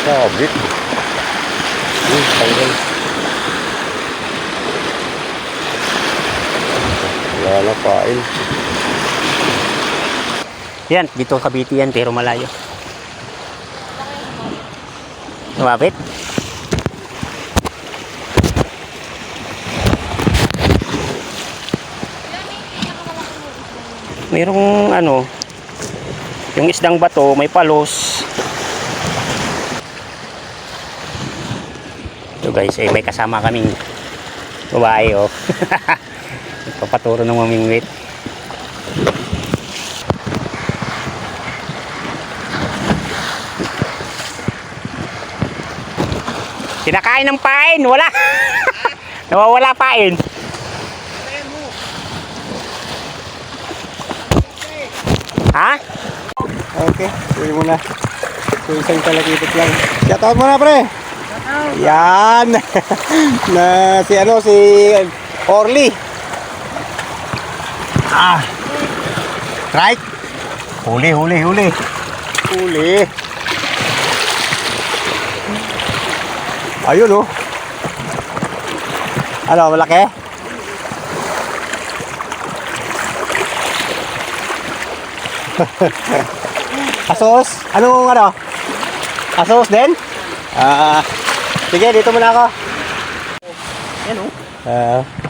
Sabit. Tanggal. Wala na pain. Yan, dito Cavite yan, pero malayo. Lumapit? Mayroong ano, yung isdang bato, may palos. Ito guys, may kasama kaming babae, oh. Papaturo ng mamingwit. Kinakain ng pain, wala. Nawawala pain. Ha? Okay, tuloy mo na. So, isang talakipot lang. Shoutout mo na, pre. Yan. Na si ano, si Orly. Strike. Huli. Huli. Ayun, oh. Ano, malaki? Asos? Anong ano? Asos din? Sige, dito muna ako. Yan, oh.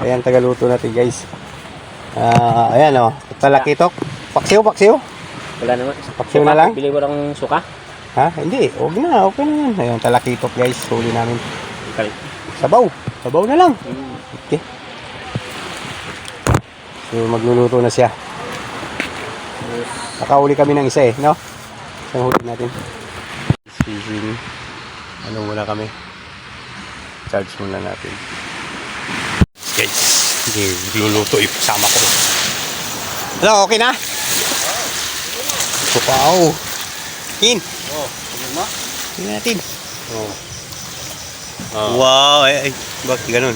Ayan, tagaluto natin, guys. Ayan, oh. Talakitok. Paksiw. Wala naman. Paksiw na lang? Bili ko ng suka. Ha? Hindi. Huwag na. Okay na yan. Ayan, talakitok, guys. Huli namin. Sabaw na lang. Okay. So, magluluto na siya. Nakahuli kami ng isa, no? Isang huli natin. Fishing. Ano muna kami? Charge muna natin. Guys, luluto yung kasama ko. Hello, okay na? Wow. In. Tingnan natin. Wow, ay, bakit ganun?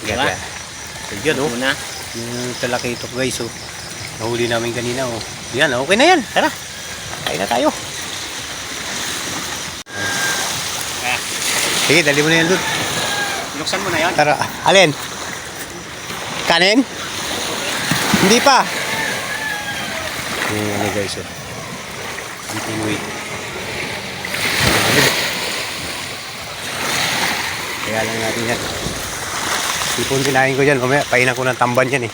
Diba? Yan, oh. Muna. Yung talakitok, guys, oh. Nahuli namin kanina, oh. Yan, okay na yan. Tara. Kain na tayo. Sige, dali mo na yan doon. Binuksan mo na yan? Tara, alin? Kanin? Hindi pa. Yung ano, guys, oh. Ang pinuwi. Kaya lang natin yan. Ipon sinahin ko dyan. Mamaya, painan ko ng tamban yan, eh.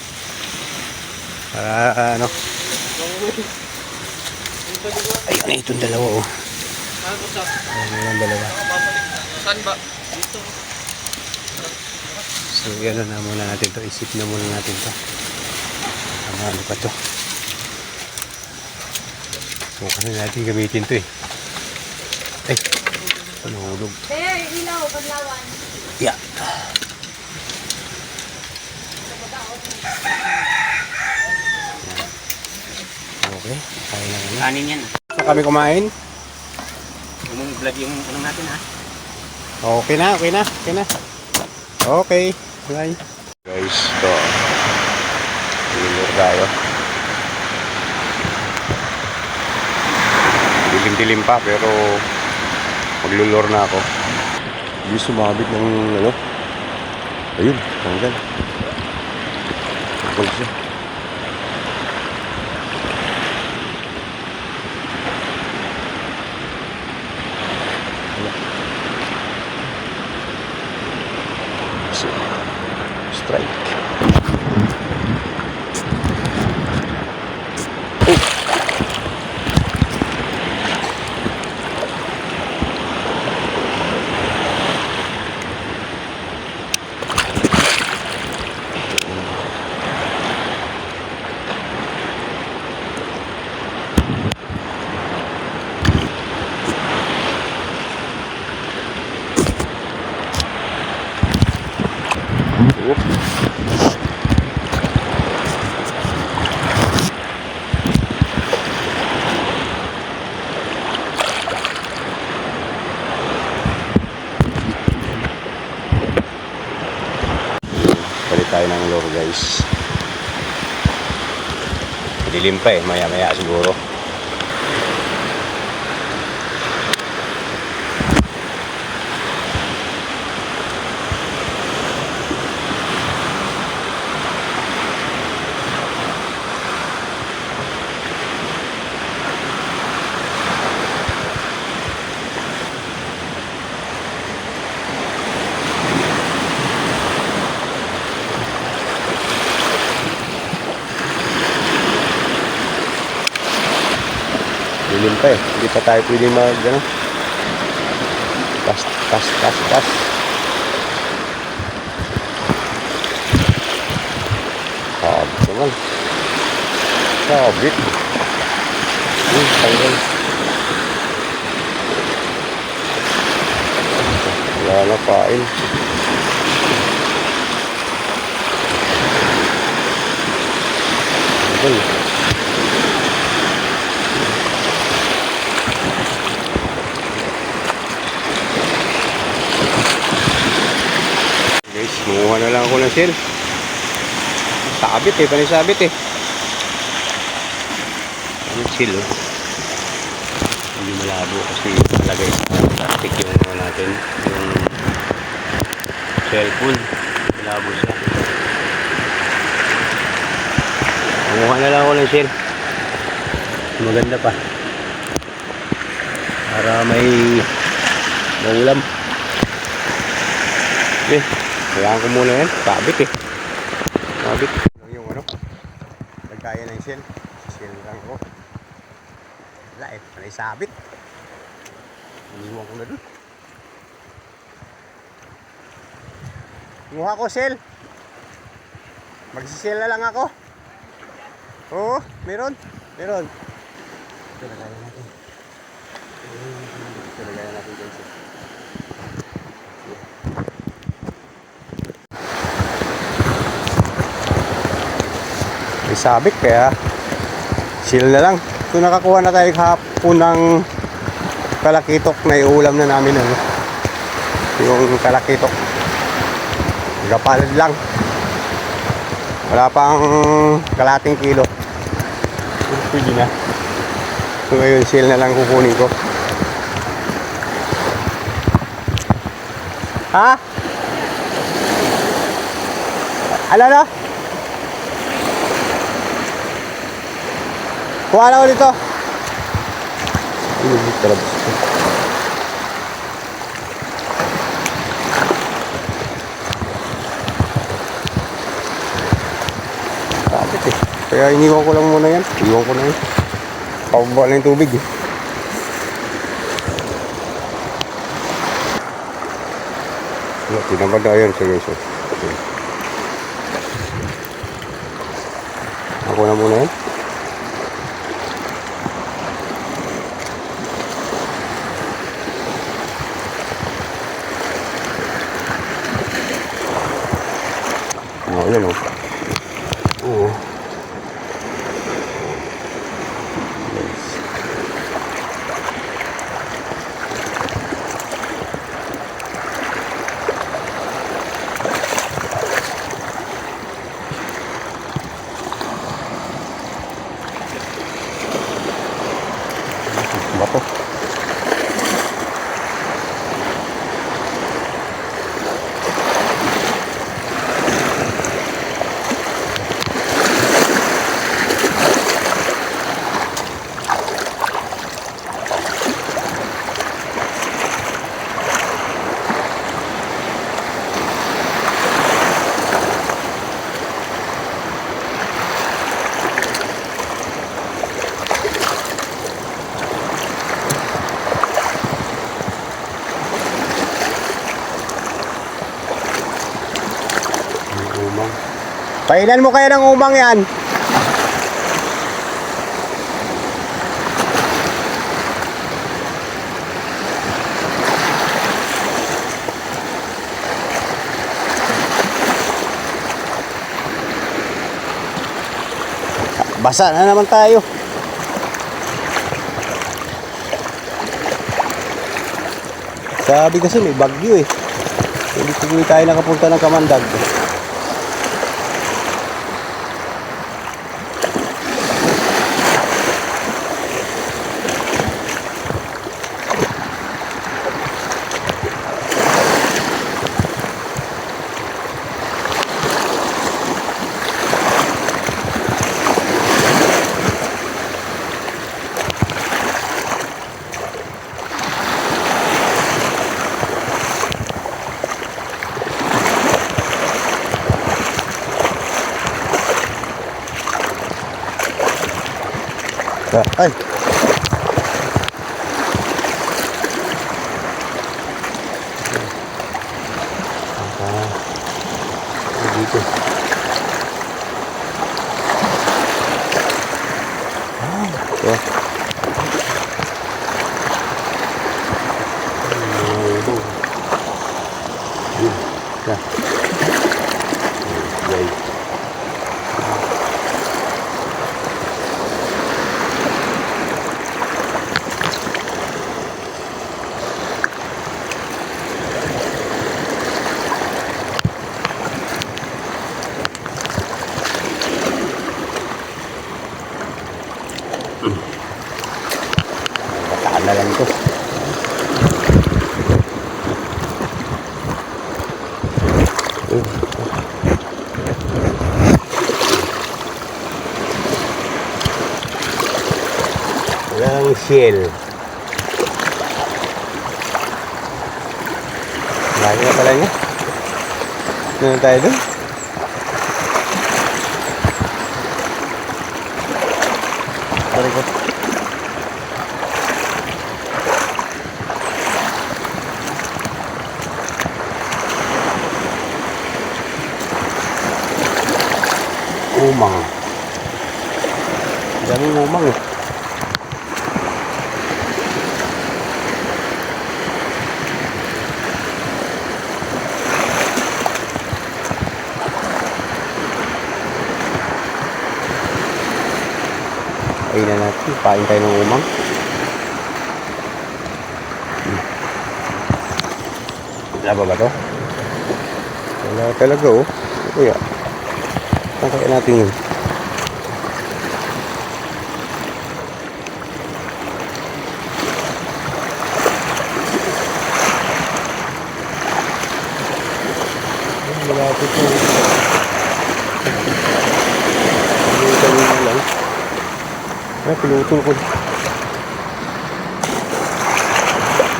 Para, ano. Ayun, itong dalawa, oh. Ayun ang dalawa. Saan ba? Dito. So, yan na muna natin to. Isip na muna natin to. Ano pa to? Bukan na natin gamitin to, eh. Ay, panahulog. There, ilaw, paglawan. Yeah. Okay, kaya lang ano. Kanin yan. Saan kami kumain? Yung vlog yung anong natin, ha? Okay na. Okay, bye. Guys, ito. Lulur tayo. Dilim-dilim pa, pero maglulur na ako. Hindi sumabit ng ano. Ayun, tanggal. Tanggal siya. Strike. Tayo ng lure, guys. Dilim pa, eh, maya maya siguro. Dilim pa eh. Hindi pa tayo pwede mag, ano. Tas. Sabit naman. Sabit. Tanggal. Wala na pain. Tanggal. Guys, kumuha na lang ako ng shell. Sabit eh, panisabit eh. Ano shell oh. Hindi malabo kasi nalagay sa plastic yung ano natin, yung cellphone. Malabo siya. Kumuha na lang ako ng shell. Maganda pa. Para may maulam. Okay. Kayaan ko muna yan. Sabit eh. Sabit. Yung ano. Lagkaya ng shell. Shell lang ako. Wala eh. Panay sabit. Iniwan ko na dun. Kumuha ko shell. Magsishell na lang ako. Oo. Meron. Meron. Ito lagayan natin. Ito lagayan natin dyan shell. May sabik kaya shell na lang. So nakakuha na tayo kahapon ng kalakitok na iulam na namin ano. Yung kalakitok gapalad lang, wala pang kalating kilo. Pwede na. So ngayon shell na lang kukunin ko. Ha? Ano na? Kuha na ko dito. Kapit eh. Kaya iniwan ko lang muna yan. Iwan ko na yan. Pababa lang yung tubig eh. Tinamad na yan siya guys. Ako na muna yan. Oh, yan o. Oo. Nice. Bato. Painan mo kaya ng umang yan. Basa na naman tayo. Sabi kasi may bagyo eh. Hindi tuloy tayo nakapunta ng Kamandag. Ay. Bataan na lang ito. Walang shell. Lagi na pala niya. Ano tayo doon? Sorry ko. Umang. Daming umang eh. Ayun na natin, pain tayo ng umang. Laba ba to? Wala talaga oh. Kuya, saan kaya natin yun? Malapit na. Yung kanina lang. Ay, pinutol ko.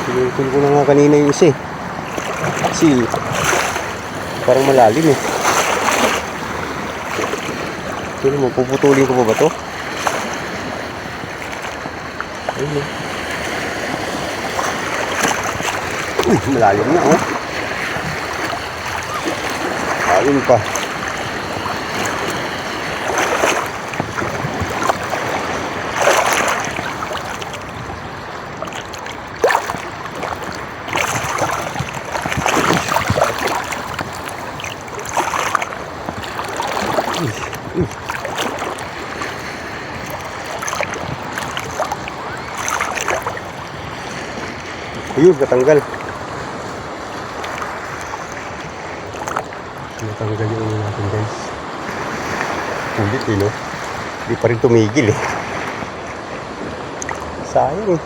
Pinutol ko na nga kanina yung isa eh. Kasi parang malalim eh. Pero mo, puputulin ko pa ba to? Ayun eh. Uy, malalim na oh. Malalim pa. Ayun, katanggal. Natanggal yung ano natin guys. Ulit eh no. Hindi pa rin tumigil eh. Sayang eh.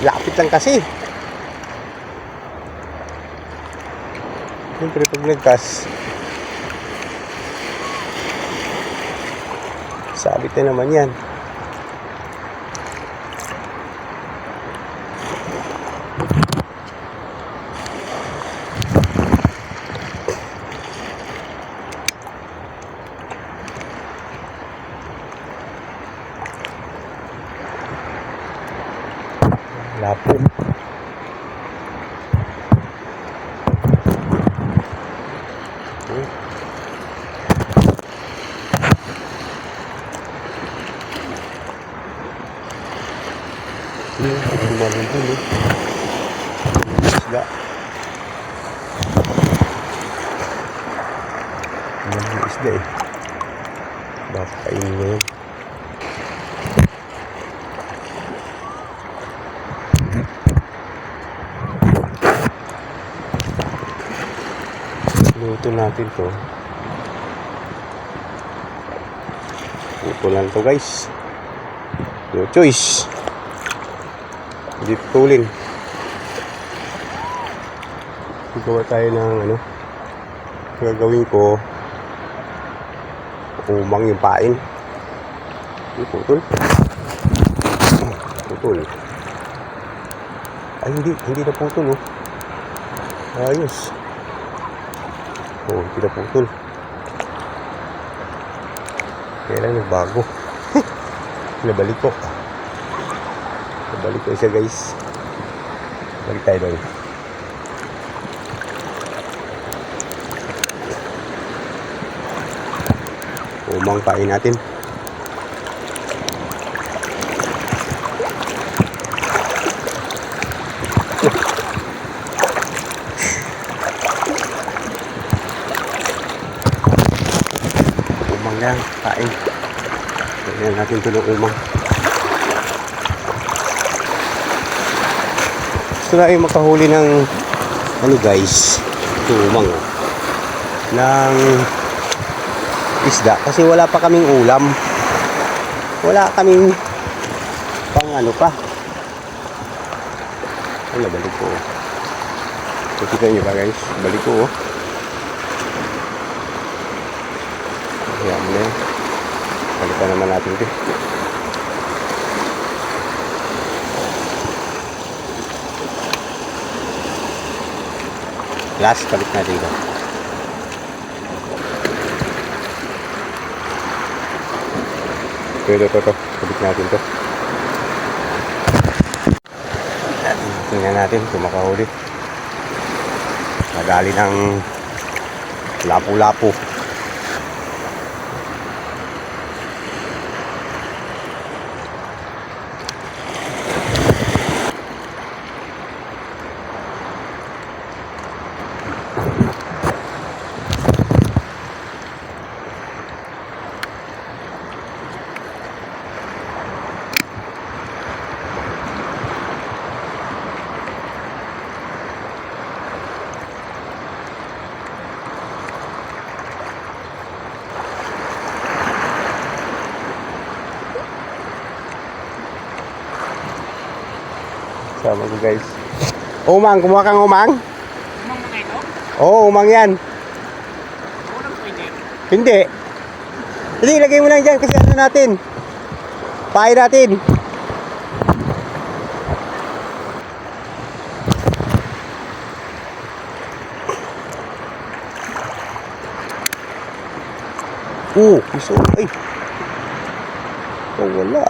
Lapit lang kasi. Siyempre pag nagkas, sabit na naman yan. Lapo. Lumalim dun eh. Isda. Lumalim isda eh. Baka kainin mo yun. Luto natin to. Luto lang to guys. No choice. Hindi tutulin. Gawa tayo ng ano. Gagawin ko umang yung pain. Putol. Putol. Ay hindi na putol oh. Ayos. Oh, hindi na putol. Kailan nagbago. Nabalik ko. Balik ko siya guys. Balik tayo doon. Umang pain natin. Umang lang, pain. Kailan natin tulong umang. Gusto na yung makahuli ng ano guys, tumang ng isda kasi wala pa kaming ulam. Wala kaming pang ano pa. Ay, nabalik ko. Nakita nyo ba guys? Balik ko. Ayan na yun. Balikan naman natin ito. Last, balik natin ito. Ito. Balik natin ito. Tingnan natin kung makahuli. Nagali ng lapu-lapu. Sama ko guys. Umang, kumuha kang umang? Umang na ito? Oo, umang yan. Walang pwede. Hindi. Hindi, ilagay mo lang dyan kasi ano natin. Pahay natin. Piso. Ay. Oh, wala.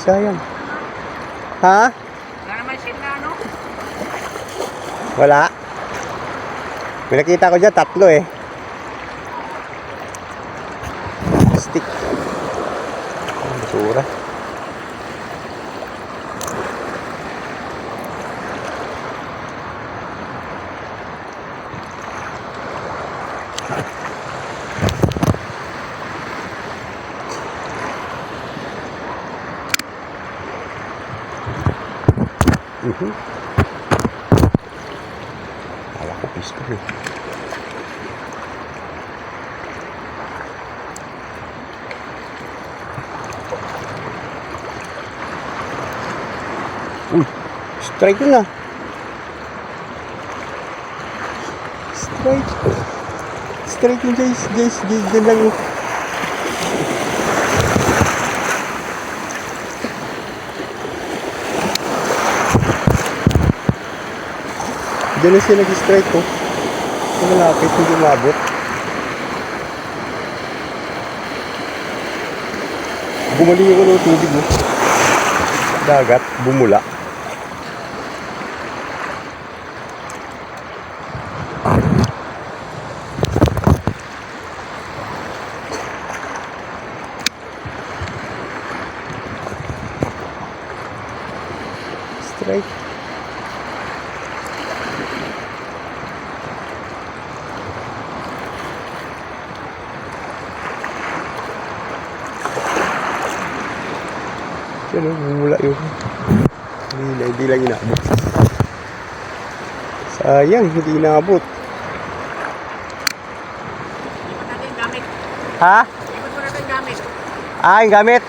Sayang. Ha? Wala naman shit na ano? Wala. May nakita ko dyan, 3 eh. Stick. Basura. Kala ko pistol eh. Strike yun ah. Strike. Strike yun guys. Dyan lang. Diyan na siya nag-strike ko. Malapit, hindi umabot. Bumali yung ano, tubig mo. Dagat, bumula. Strike. Yan o, bumula yun. Hindi lang inaabot. Sayang, hindi inaabot. Ikot natin yung gamit. Ha? Ikot mo natin yung gamit. Yung gamit.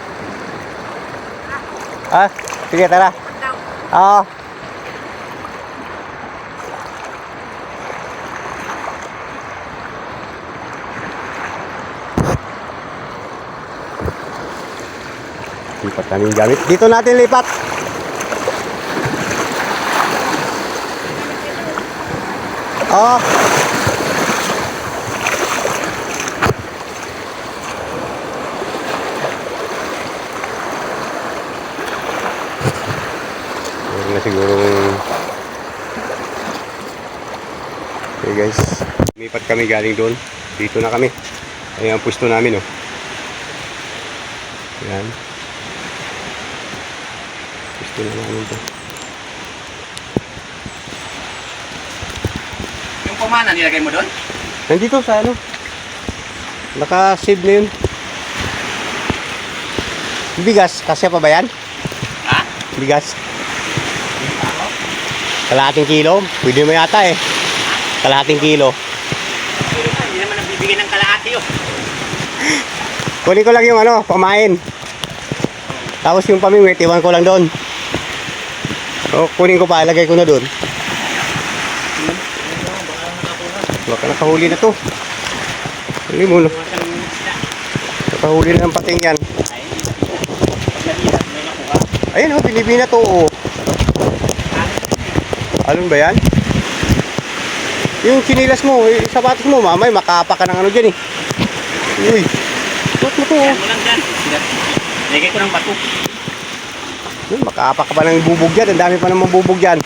Sige, tara. Ikot daw. Oo. Lipat namin yung gamit. Dito natin lipat. Oo. Meron na siguro. Okay guys. Lipat kami galing doon. Dito na kami. Ayan ang pwesto namin oh. Ayan. Pwesto na namin ito. Yung pumana nilagay mo doon? Nandito sa ano. Naka-save na yun. Bigas, kasya pa ba yan? Ha? Bigas. Kalahating kilo. Pwede mo yata eh. Kalahating kilo. Hindi naman ang Bigyan ng kalahati yun. Kunin ko lang yung ano, pamain. Tapos yung pamingwit, iwan ko lang doon. O, kunin ko pa, ilagay ko na doon. Baka nakahuli na to. Huli mo, no? Nakahuli na ng pating yan. Ayun, oh, binibina to, oh. Alon ba yan? Yung chinilas mo, yung sapatos mo, mamay, makapa ka ng ano dyan, eh. Uy, suot mo to, oh. Yan mo lang dyan. Lagay ko ng bato. Uy, makapa ka pa ng bubog dyan. Ang dami pa naman bubog dyan.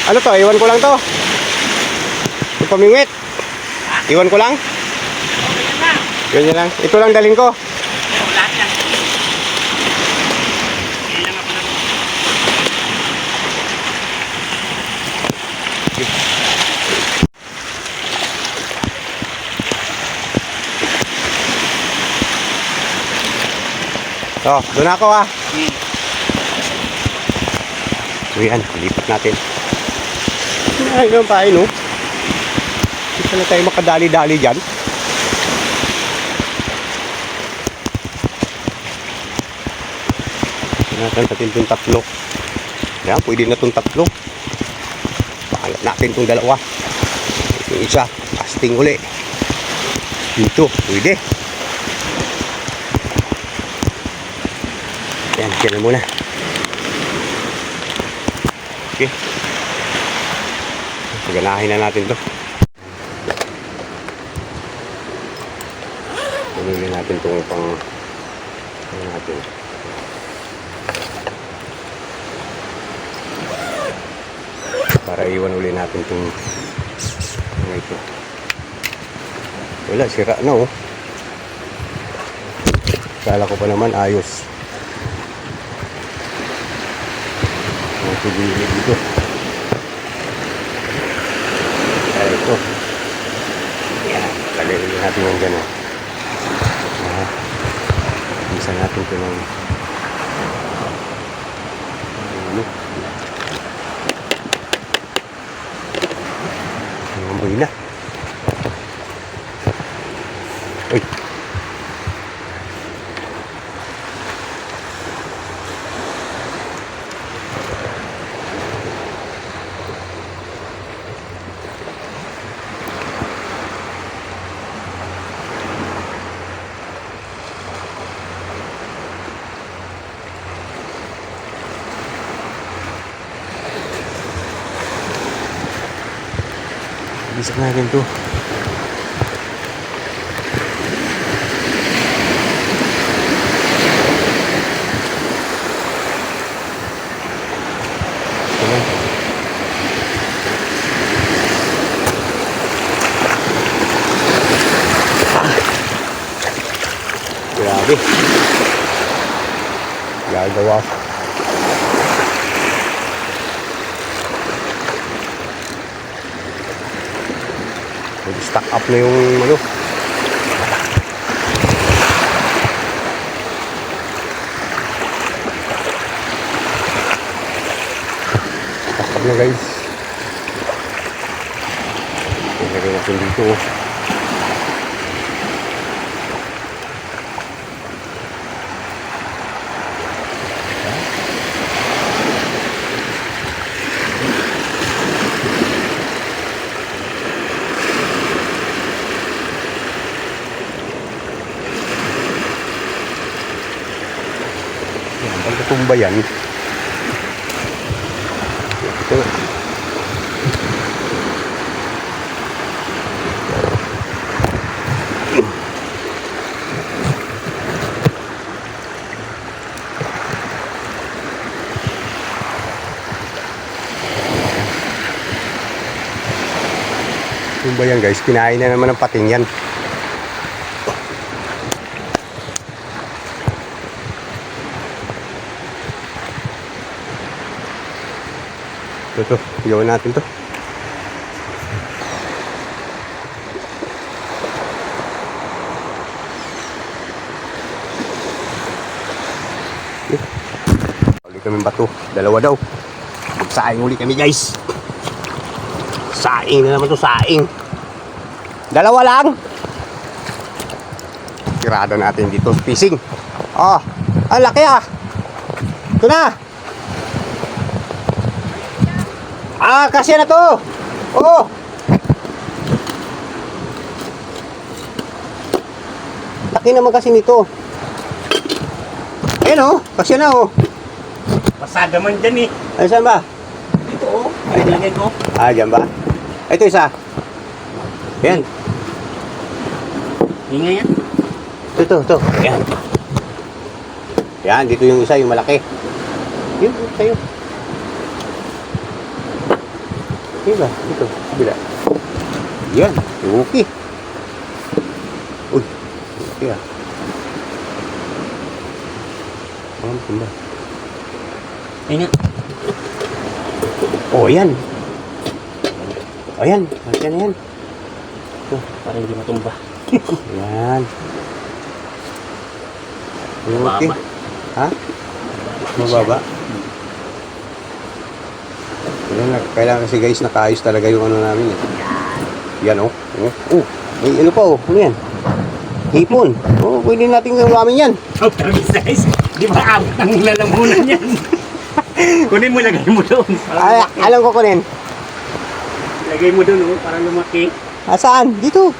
Ano to? Iwan ko lang to. Yung pamingwit. Iwan ko lang. Ganyan lang. Ito lang dalhin ko. Lahat yan. Yan lang ako lang. So, doon ako ah. So yan, lipat natin. Ay, naman pa no? Hindi na tayo makadali-dali dyan. Natin itong tatlo. Yan, pwede na itong tatlo. Pakalat natin itong dalawa. Yung isa, casting uli. Dito, pwede. Yan, kaya muna. Okay. Ganahin na natin to. Pumili natin itong pang natin. Para iwan uli natin itong ito. Wala, sira na oh. Kala ko pa naman ayos. Pili dito. Kaya ito. Yan. Lagay natin yung gano'n. Isa natin ito ng ano. Ang buhay na. Uy. Bisa natin to. Grabe. Gagawa. Stack up na yung ano. Stack up na guys. Ilagay natin dito. Ang tumba yan. Ito. Tumba yan guys. Kinain na naman ng pating yan. Ito, gawin natin to. Uli kami bato. Dalawa daw. Magsaing uli kami guys. Saing na naman to, saing. Dalawa lang. Tirado natin dito fishing. Oh, ang laki ah. Ito na. Ah, kasya na to. Oh. Laki naman kasi nito. Ayun oh, kasya na oh. Pasada man dyan eh. Ay, saan ba? Dito oh. Ay, nilagay ko. Ah, dyan ba? Ito isa. Yan. Hinga yan. Ito. Yan. Yan, dito yung isa, yung malaki. Yun, tayo. Yun ba? Dito, bila. Yan, okay. Uy, okay ah. Ang tumba. Hinga. Oh, yan. Ayan, yan yan. Para hindi matumba. Yan. Okay. Mababa. Ha? Mababa? Kailangan kasi guys, nakaayos talaga yung ano namin eh. Yan oh. May ano pa oh. Ano yan? Hipon. Oh, pwede natin gawin yan. Oh, talagang size. Di ba abot ang lalamunan yan? Kunin mo, lagay mo doon. Ay, alam ko kunin. Lagay mo doon oh, para lumaki. Saan? Dito.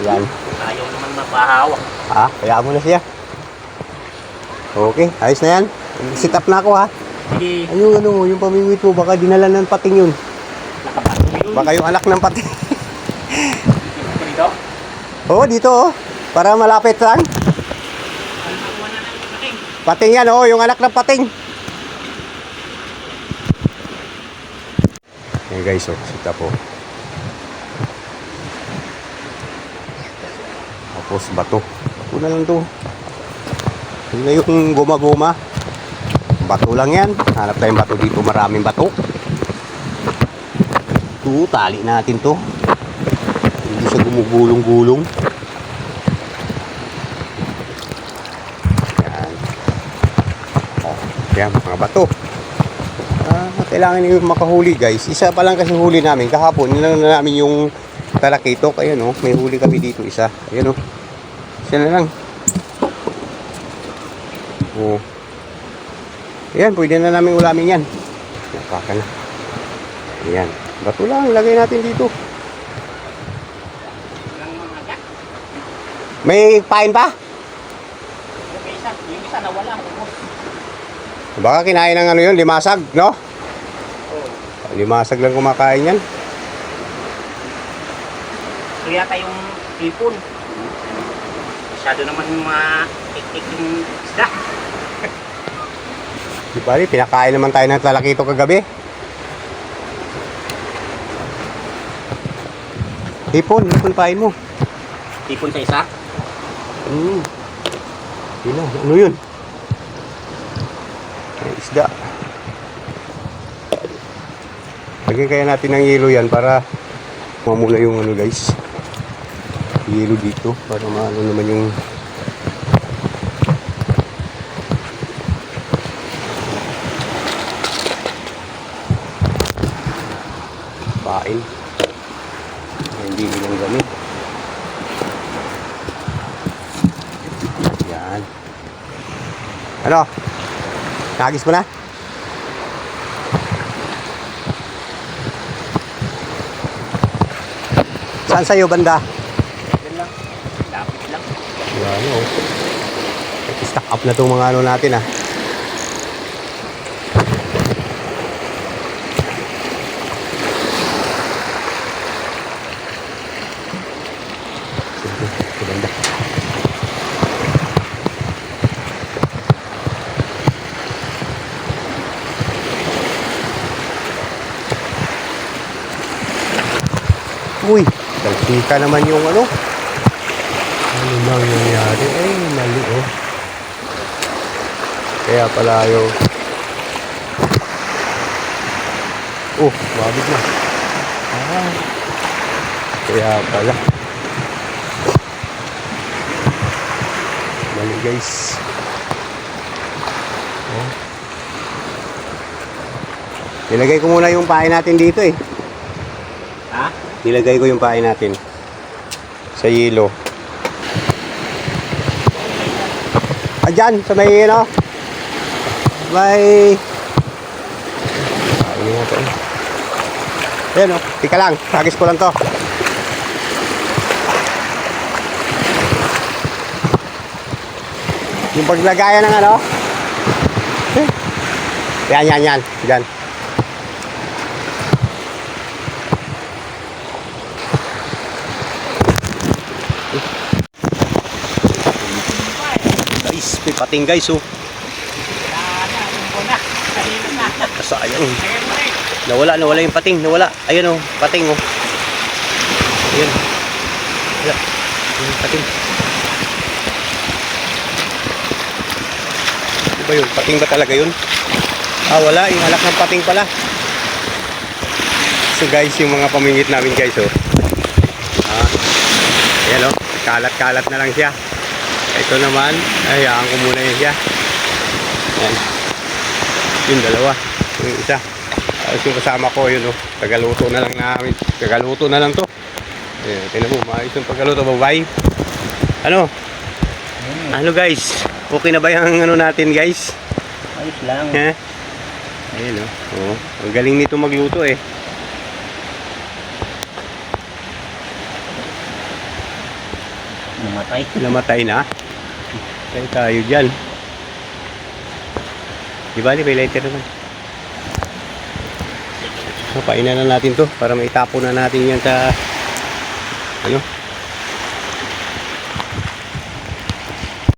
Yan. Ayaw naman mapahawak. Ha? Kaya mo na siya. Okay, ayos na yan. Sit up na ako ha. Sige. Ayun, ano, yung pamimit mo, baka dinala ng pating yun. Nakabato yun. Baka yung anak ng pating. Dito? Oo, dito oh. Para malapit lang. Pating yan oh, yung anak ng pating. Yan guys oh, sit up oh. Tapos bato. Bato na lang to. Yun na yung goma-goma. Bato lang yan. Hanap tayong bato dito. Maraming bato. Ito, tali natin to. Hindi siya gumugulong-gulong. Yan. Oh, yan mga bato. Kailangan nyo makahuli guys. Isa pa lang kasi huli namin. Kahapon, nilang na namin yung talakitok. Ayun oh, may huli kami dito isa. Ayun oh. Isa na lang. Oh. Ayan, pwede na namin ulamin yan. Napaka na. Ayan. Bato lang, lagay natin dito. May pain pa? Yung isa nawala. Baka kinain ng ano yun, limasag, no? Limasag lang kumakain yan. So yata yung ipon. Masyado naman ma-tik-tik yung isda. Di ba, pinakain naman tayo ng talakito kagabi. Hipon pain mo. Ipon sa isa? Yun na, ano yun? Ay, isda. Lagyan kaya natin ng yelo yan para mamula yung ano guys. Yelo dito para maano naman yung pain. Hindi ilang gamit. Yan. Ano? Nagis mo na? Saan sa'yo banda? Yan lang. Lapit lang. Yan o. Stack up na itong mga ano natin ah. Sige, ito banda. Uy, dalsika naman yung ano. Ano nang nangyari? Ay, mali oh. Kaya pala yung... Oh, mabig na. Ah, kaya pala. Mali guys. Oh. Nilagay ko muna yung pain natin dito eh. Ha? Nilagay ko yung pain natin sa yelo. Dyan, sa may ano. May... Ayun natin. Ayan o, tika lang. Hagis ko lang to. Yung paglagayan ng ano. Yan. Dyan. Guys, may pating guys oh. Sayang. Nawala yung pating, nawala. Ayun oh, pating oh. Ayun. Wala. Yung pating. Ano ba yun? Pating ba talaga yun? Wala. Yung halak ng pating pala. So guys, yung mga pamingit namin guys oh. Ayan oh. Kalat-kalat na lang siya. Ito naman, hayaan ko muna yun siya. Ayan. Yung dalawa. Yung isa. Tapos yung kasama ko, yun o. Tagaluto na lang namin. Tagaluto na lang to. Ayan, tinan mo, maayos yung pagkaluto. Bye-bye. Ano? Ano guys? Okay na ba yung ano natin guys? Ayos lang. Ha? Ayan o. Oh. Ang galing nito magluto eh. Namatay. Namatay na. Kaya tayo dyan. Di ba? May lighter naman. So, painan na natin to para maitapo na natin yan sa ano